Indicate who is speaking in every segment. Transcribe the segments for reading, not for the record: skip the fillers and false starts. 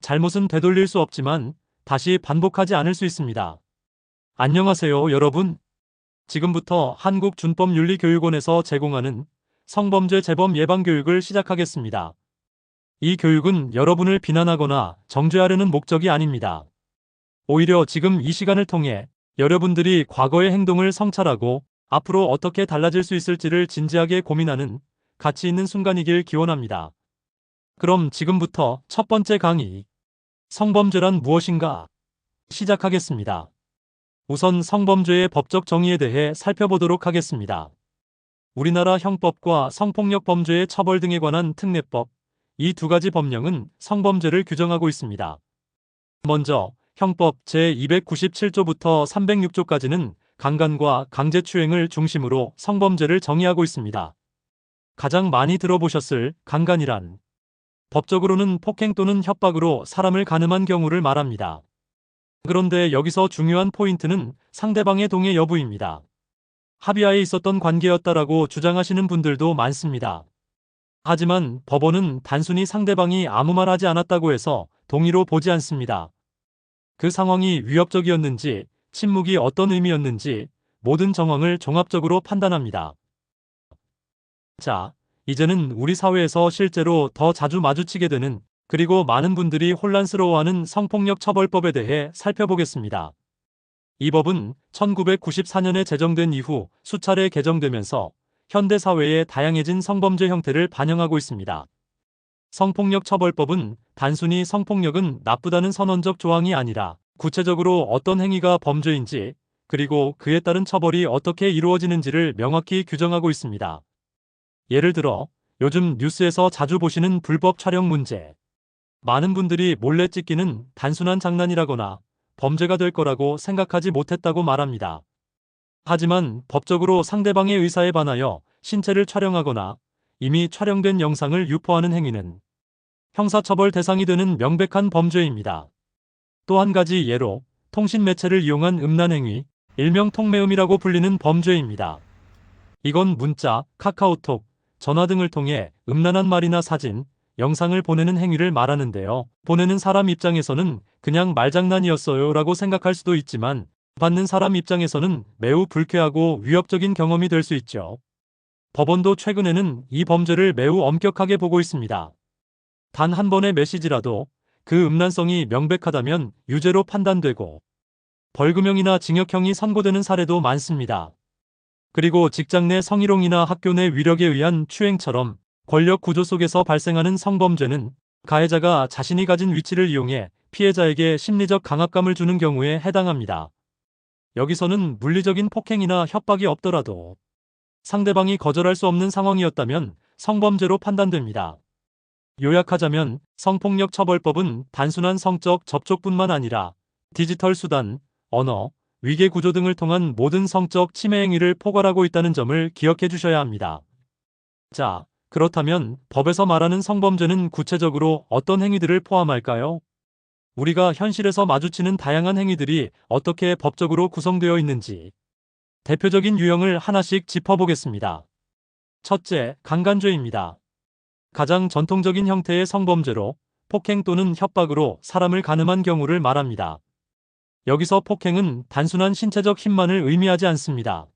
Speaker 1: 잘못은 되돌릴 수 없지만 다시 반복하지 않을 수 있습니다. 안녕하세요, 여러분. 지금부터 한국준법윤리교육원에서 제공하는 성범죄 재범 예방 교육을 시작하겠습니다. 이 교육은 여러분을 비난하거나 정죄하려는 목적이 아닙니다. 오히려 지금 이 시간을 통해 여러분들이 과거의 행동을 성찰하고 앞으로 어떻게 달라질 수 있을지를 진지하게 고민하는 가치 있는 순간이길 기원합니다. 그럼 지금부터 첫 번째 강의, 성범죄란 무엇인가? 시작하겠습니다. 우선 성범죄의 법적 정의에 대해 살펴보도록 하겠습니다. 우리나라 형법과 성폭력 범죄의 처벌 등에 관한 특례법, 이 두 가지 법령은 성범죄를 규정하고 있습니다. 먼저 형법 제297조부터 306조까지는 강간과 강제추행을 중심으로 성범죄를 정의하고 있습니다. 가장 많이 들어보셨을 강간이란 법적으로는 폭행 또는 협박으로 사람을 간음한 경우를 말합니다. 그런데 여기서 중요한 포인트는 상대방의 동의 여부입니다. 합의하에 있었던 관계였다라고 주장하시는 분들도 많습니다. 하지만 법원은 단순히 상대방이 아무 말 하지 않았다고 해서 동의로 보지 않습니다. 그 상황이 위협적이었는지, 침묵이 어떤 의미였는지 모든 정황을 종합적으로 판단합니다. 자, 이제는 우리 사회에서 실제로 더 자주 마주치게 되는, 그리고 많은 분들이 혼란스러워하는 성폭력 처벌법에 대해 살펴보겠습니다. 이 법은 1994년에 제정된 이후 수차례 개정되면서 현대 사회의 다양해진 성범죄 형태를 반영하고 있습니다. 성폭력 처벌법은 단순히 성폭력은 나쁘다는 선언적 조항이 아니라 구체적으로 어떤 행위가 범죄인지, 그리고 그에 따른 처벌이 어떻게 이루어지는지를 명확히 규정하고 있습니다. 예를 들어 요즘 뉴스에서 자주 보시는 불법 촬영 문제. 많은 분들이 몰래 찍기는 단순한 장난이라거나 범죄가 될 거라고 생각하지 못했다고 말합니다. 하지만 법적으로 상대방의 의사에 반하여 신체를 촬영하거나 이미 촬영된 영상을 유포하는 행위는 형사처벌 대상이 되는 명백한 범죄입니다. 또 한 가지 예로 통신매체를 이용한 음란행위, 일명 통매음이라고 불리는 범죄입니다. 이건 문자, 카카오톡, 전화 등을 통해 음란한 말이나 사진, 영상을 보내는 행위를 말하는데요. 보내는 사람 입장에서는 그냥 말장난이었어요 라고 생각할 수도 있지만 받는 사람 입장에서는 매우 불쾌하고 위협적인 경험이 될 수 있죠. 법원도 최근에는 이 범죄를 매우 엄격하게 보고 있습니다. 단 한 번의 메시지라도 그 음란성이 명백하다면 유죄로 판단되고 벌금형이나 징역형이 선고되는 사례도 많습니다. 그리고 직장 내 성희롱이나 학교 내 위력에 의한 추행처럼 권력 구조 속에서 발생하는 성범죄는 가해자가 자신이 가진 위치를 이용해 피해자에게 심리적 강압감을 주는 경우에 해당합니다. 여기서는 물리적인 폭행이나 협박이 없더라도 상대방이 거절할 수 없는 상황이었다면 성범죄로 판단됩니다. 요약하자면 성폭력 처벌법은 단순한 성적 접촉뿐만 아니라 디지털 수단, 언어, 위계 구조 등을 통한 모든 성적 침해 행위를 포괄하고 있다는 점을 기억해 주셔야 합니다. 자, 그렇다면 법에서 말하는 성범죄는 구체적으로 어떤 행위들을 포함할까요? 우리가 현실에서 마주치는 다양한 행위들이 어떻게 법적으로 구성되어 있는지 대표적인 유형을 하나씩 짚어보겠습니다. 첫째, 강간죄입니다. 가장 전통적인 형태의 성범죄로 폭행 또는 협박으로 사람을 간음한 경우를 말합니다. 여기서 폭행은 단순한 신체적 힘만을 의미하지 않습니다.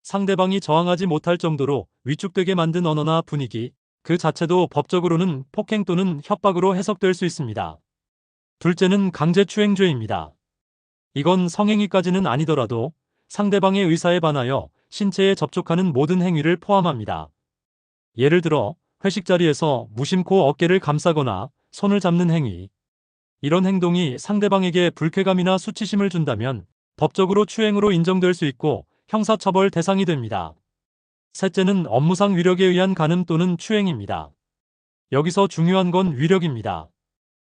Speaker 1: 상대방이 저항하지 못할 정도로 위축되게 만든 언어나 분위기, 그 자체도 법적으로는 폭행 또는 협박으로 해석될 수 있습니다. 둘째는 강제추행죄입니다. 이건 성행위까지는 아니더라도 상대방의 의사에 반하여 신체에 접촉하는 모든 행위를 포함합니다. 예를 들어 회식 자리에서 무심코 어깨를 감싸거나 손을 잡는 행위. 이런 행동이 상대방에게 불쾌감이나 수치심을 준다면 법적으로 추행으로 인정될 수 있고 형사처벌 대상이 됩니다. 셋째는 업무상 위력에 의한 간음 또는 추행입니다. 여기서 중요한 건 위력입니다.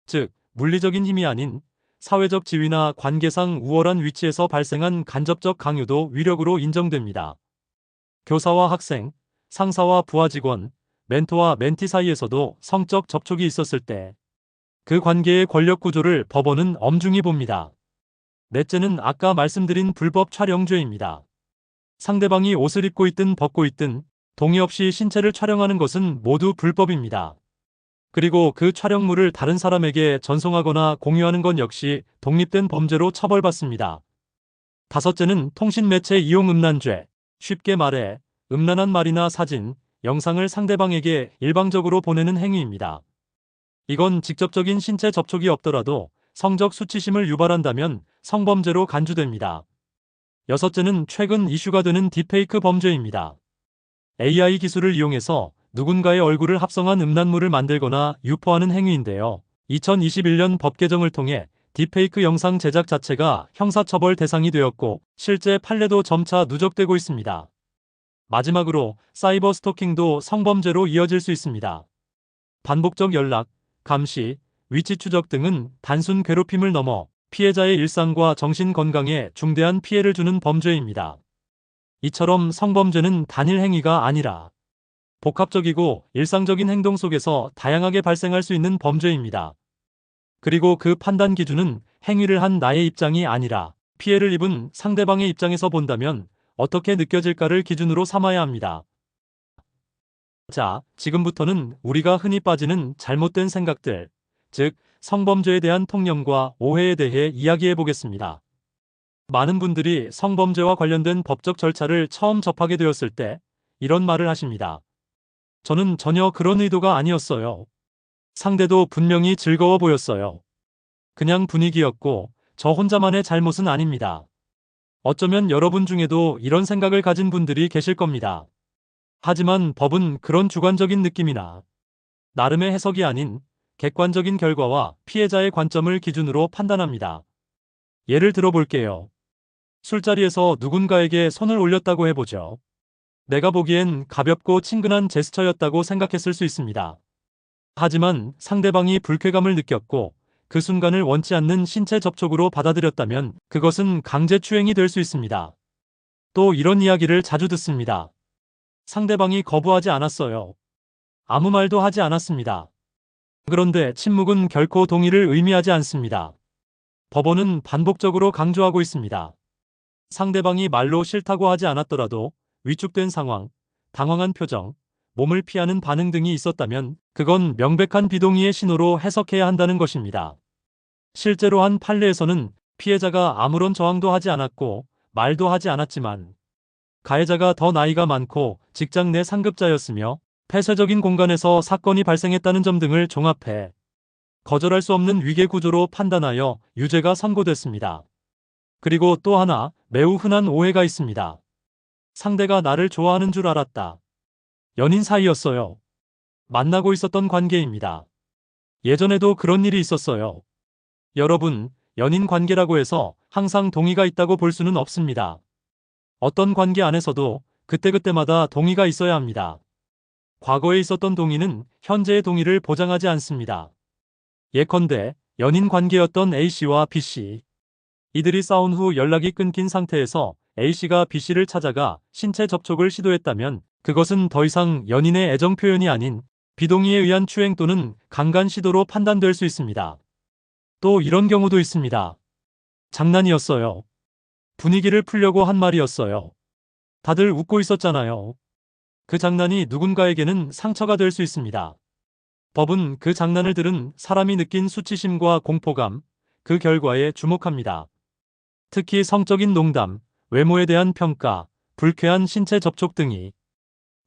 Speaker 1: 즉, 물리적인 힘이 아닌 사회적 지위나 관계상 우월한 위치에서 발생한 간접적 강요도 위력으로 인정됩니다. 교사와 학생, 상사와 부하 직원, 멘토와 멘티 사이에서도 성적 접촉이 있었을 때 그 관계의 권력 구조를 법원은 엄중히 봅니다. 넷째는 아까 말씀드린 불법 촬영죄입니다. 상대방이 옷을 입고 있든 벗고 있든 동의 없이 신체를 촬영하는 것은 모두 불법입니다. 그리고 그 촬영물을 다른 사람에게 전송하거나 공유하는 건 역시 독립된 범죄로 처벌받습니다. 다섯째는 통신매체 이용 음란죄. 쉽게 말해 음란한 말이나 사진, 영상을 상대방에게 일방적으로 보내는 행위입니다. 이건 직접적인 신체 접촉이 없더라도 성적 수치심을 유발한다면 성범죄로 간주됩니다. 여섯째는 최근 이슈가 되는 딥페이크 범죄입니다. AI 기술을 이용해서 누군가의 얼굴을 합성한 음란물을 만들거나 유포하는 행위인데요. 2021년 법 개정을 통해 딥페이크 영상 제작 자체가 형사처벌 대상이 되었고 실제 판례도 점차 누적되고 있습니다. 마지막으로 사이버 스토킹도 성범죄로 이어질 수 있습니다. 반복적 연락, 감시, 위치 추적 등은 단순 괴롭힘을 넘어 피해자의 일상과 정신 건강에 중대한 피해를 주는 범죄입니다. 이처럼 성범죄는 단일 행위가 아니라 복합적이고 일상적인 행동 속에서 다양하게 발생할 수 있는 범죄입니다. 그리고 그 판단 기준은 행위를 한 나의 입장이 아니라 피해를 입은 상대방의 입장에서 본다면 어떻게 느껴질까를 기준으로 삼아야 합니다. 자, 지금부터는 우리가 흔히 빠지는 잘못된 생각들, 즉 성범죄에 대한 통념과 오해에 대해 이야기해 보겠습니다. 많은 분들이 성범죄와 관련된 법적 절차를 처음 접하게 되었을 때 이런 말을 하십니다. 저는 전혀 그런 의도가 아니었어요. 상대도 분명히 즐거워 보였어요. 그냥 분위기였고 저 혼자만의 잘못은 아닙니다. 어쩌면 여러분 중에도 이런 생각을 가진 분들이 계실 겁니다. 하지만 법은 그런 주관적인 느낌이나 나름의 해석이 아닌 객관적인 결과와 피해자의 관점을 기준으로 판단합니다. 예를 들어 볼게요. 술자리에서 누군가에게 손을 올렸다고 해보죠. 내가 보기엔 가볍고 친근한 제스처였다고 생각했을 수 있습니다. 하지만 상대방이 불쾌감을 느꼈고 그 순간을 원치 않는 신체 접촉으로 받아들였다면 그것은 강제추행이 될 수 있습니다. 또 이런 이야기를 자주 듣습니다. 상대방이 거부하지 않았어요. 아무 말도 하지 않았습니다. 그런데 침묵은 결코 동의를 의미하지 않습니다. 법원은 반복적으로 강조하고 있습니다. 상대방이 말로 싫다고 하지 않았더라도 위축된 상황, 당황한 표정, 몸을 피하는 반응 등이 있었다면 그건 명백한 비동의의 신호로 해석해야 한다는 것입니다. 실제로 한 판례에서는 피해자가 아무런 저항도 하지 않았고 말도 하지 않았지만 가해자가 더 나이가 많고 직장 내 상급자였으며 폐쇄적인 공간에서 사건이 발생했다는 점 등을 종합해 거절할 수 없는 위계 구조로 판단하여 유죄가 선고됐습니다. 그리고 또 하나 매우 흔한 오해가 있습니다. 상대가 나를 좋아하는 줄 알았다. 연인 사이였어요. 만나고 있었던 관계입니다. 예전에도 그런 일이 있었어요. 여러분, 연인 관계라고 해서 항상 동의가 있다고 볼 수는 없습니다. 어떤 관계 안에서도 그때그때마다 동의가 있어야 합니다. 과거에 있었던 동의는 현재의 동의를 보장하지 않습니다. 예컨대 연인 관계였던 A씨와 B씨. 이들이 싸운 후 연락이 끊긴 상태에서 A씨가 B씨를 찾아가 신체 접촉을 시도했다면 그것은 더 이상 연인의 애정 표현이 아닌 비동의에 의한 추행 또는 강간 시도로 판단될 수 있습니다. 또 이런 경우도 있습니다. 장난이었어요. 분위기를 풀려고 한 말이었어요. 다들 웃고 있었잖아요. 그 장난이 누군가에게는 상처가 될 수 있습니다. 법은 그 장난을 들은 사람이 느낀 수치심과 공포감, 그 결과에 주목합니다. 특히 성적인 농담, 외모에 대한 평가, 불쾌한 신체 접촉 등이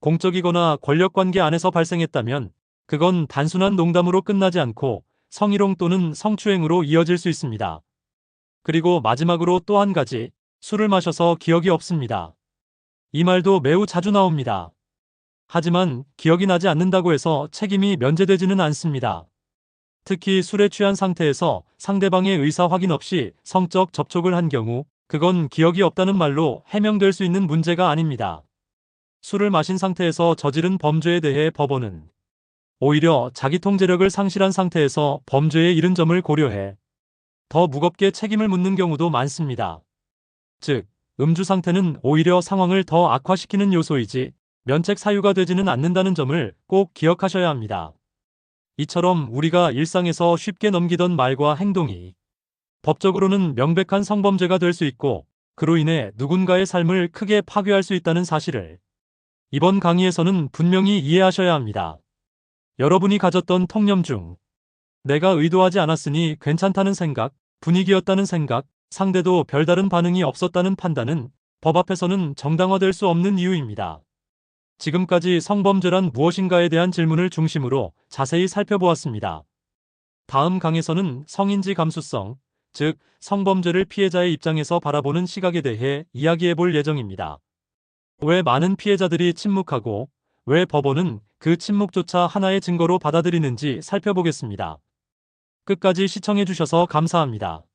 Speaker 1: 공적이거나 권력관계 안에서 발생했다면 그건 단순한 농담으로 끝나지 않고 성희롱 또는 성추행으로 이어질 수 있습니다. 그리고 마지막으로 또 한 가지, 술을 마셔서 기억이 없습니다. 이 말도 매우 자주 나옵니다. 하지만 기억이 나지 않는다고 해서 책임이 면제되지는 않습니다. 특히 술에 취한 상태에서 상대방의 의사 확인 없이 성적 접촉을 한 경우 그건 기억이 없다는 말로 해명될 수 있는 문제가 아닙니다. 술을 마신 상태에서 저지른 범죄에 대해 법원은 오히려 자기 통제력을 상실한 상태에서 범죄에 이른 점을 고려해 더 무겁게 책임을 묻는 경우도 많습니다. 즉, 음주 상태는 오히려 상황을 더 악화시키는 요소이지 면책 사유가 되지는 않는다는 점을 꼭 기억하셔야 합니다. 이처럼 우리가 일상에서 쉽게 넘기던 말과 행동이 법적으로는 명백한 성범죄가 될 수 있고 그로 인해 누군가의 삶을 크게 파괴할 수 있다는 사실을 이번 강의에서는 분명히 이해하셔야 합니다. 여러분이 가졌던 통념 중 내가 의도하지 않았으니 괜찮다는 생각, 분위기였다는 생각, 상대도 별다른 반응이 없었다는 판단은 법 앞에서는 정당화될 수 없는 이유입니다. 지금까지 성범죄란 무엇인가에 대한 질문을 중심으로 자세히 살펴보았습니다. 다음 강에서는 성인지 감수성, 즉 성범죄를 피해자의 입장에서 바라보는 시각에 대해 이야기해 볼 예정입니다. 왜 많은 피해자들이 침묵하고 왜 법원은 그 침묵조차 하나의 증거로 받아들이는지 살펴보겠습니다. 끝까지 시청해 주셔서 감사합니다.